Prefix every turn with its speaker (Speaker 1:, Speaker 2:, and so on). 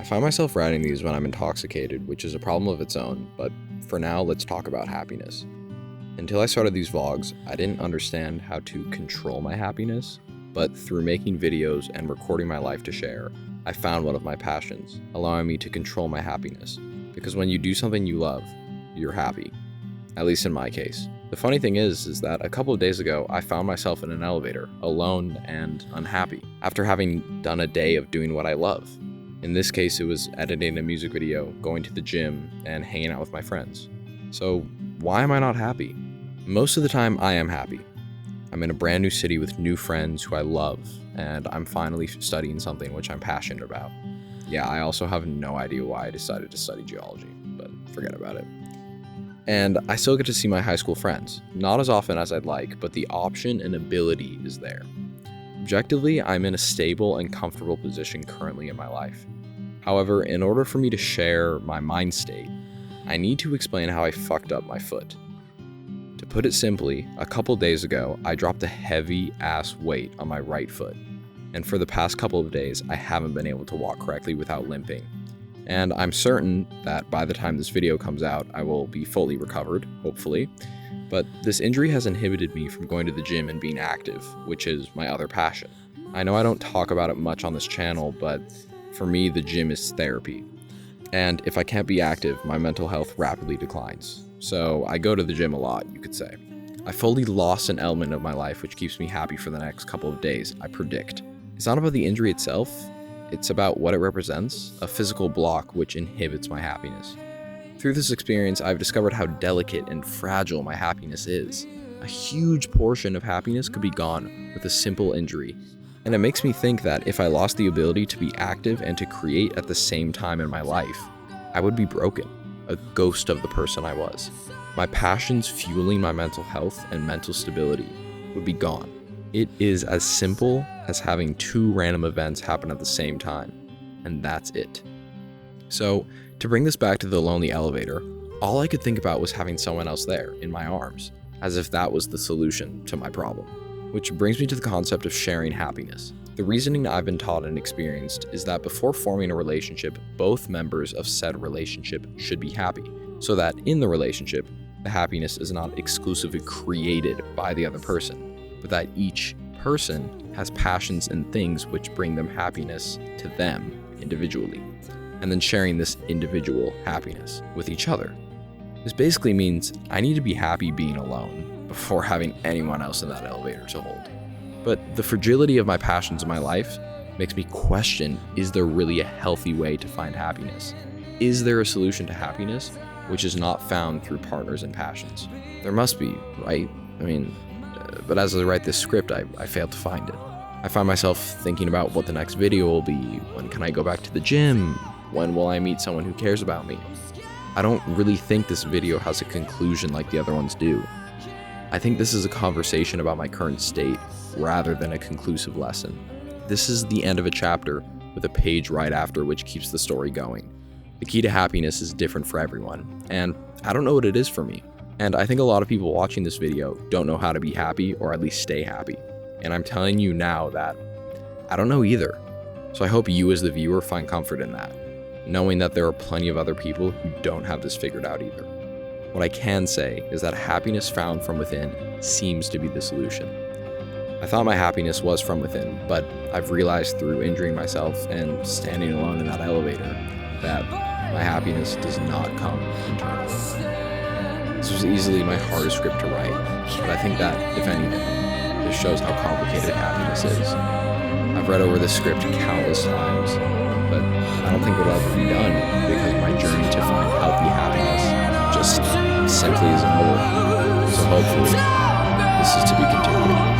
Speaker 1: I find myself writing these when I'm intoxicated, which is a problem of its own, but for now, let's talk about happiness. Until I started these vlogs, I didn't understand how to control my happiness, but through making videos and recording my life to share, I found one of my passions, allowing me to control my happiness. Because when you do something you love, you're happy. At least in my case. The funny thing is that a couple of days ago, I found myself in an elevator, alone and unhappy, after having done a day of doing what I love. In this case, it was editing a music video, going to the gym, and hanging out with my friends. So why am I not happy? Most of the time, I am happy. I'm in a brand new city with new friends who I love, and I'm finally studying something which I'm passionate about. Yeah, I also have no idea why I decided to study geology, but forget about it. And I still get to see my high school friends, not as often as I'd like, but the option and ability is there. Objectively, I'm in a stable and comfortable position currently in my life. However, in order for me to share my mind state, I need to explain how I fucked up my foot. To put it simply, a couple days ago, I dropped a heavy ass weight on my right foot, and for the past couple of days, I haven't been able to walk correctly without limping. And I'm certain that by the time this video comes out, I will be fully recovered, hopefully. But this injury has inhibited me from going to the gym and being active, which is my other passion. I know I don't talk about it much on this channel, but for me, the gym is therapy. And if I can't be active, my mental health rapidly declines. So I go to the gym a lot, you could say. I fully lost an element of my life which keeps me happy for the next couple of days, I predict. It's not about the injury itself, it's about what it represents, a physical block which inhibits my happiness. Through this experience, I've discovered how delicate and fragile my happiness is. A huge portion of happiness could be gone with a simple injury. And it makes me think that if I lost the ability to be active and to create at the same time in my life, I would be broken, a ghost of the person I was. My passions fueling my mental health and mental stability would be gone. It is as simple as having two random events happen at the same time, and that's it. So, to bring this back to the lonely elevator, all I could think about was having someone else there, in my arms, as if that was the solution to my problem. Which brings me to the concept of sharing happiness. The reasoning I've been taught and experienced is that before forming a relationship, both members of said relationship should be happy, so that in the relationship, the happiness is not exclusively created by the other person, but that each person has passions and things which bring them happiness to them individually, and then sharing this individual happiness with each other. This basically means I need to be happy being alone before having anyone else in that elevator to hold. But the fragility of my passions in my life makes me question, is there really a healthy way to find happiness? Is there a solution to happiness which is not found through partners and passions? There must be, right? But as I write this script, I fail to find it. I find myself thinking about what the next video will be. When can I go back to the gym? When will I meet someone who cares about me? I don't really think this video has a conclusion like the other ones do. I think this is a conversation about my current state rather than a conclusive lesson. This is the end of a chapter with a page right after which keeps the story going. The key to happiness is different for everyone, and I don't know what it is for me. And I think a lot of people watching this video don't know how to be happy or at least stay happy. And I'm telling you now that I don't know either. So I hope you as the viewer find comfort in that, knowing that there are plenty of other people who don't have this figured out either. What I can say is that happiness found from within seems to be the solution. I thought my happiness was from within, but I've realized through injuring myself and standing alone in that elevator that my happiness does not come internally. This was easily my hardest script to write, but I think that, if anything, this shows how complicated happiness is. I've read over this script countless times, but I don't think it'll ever be done because my journey to find healthy happiness just simply isn't over. So hopefully, this is to be continued.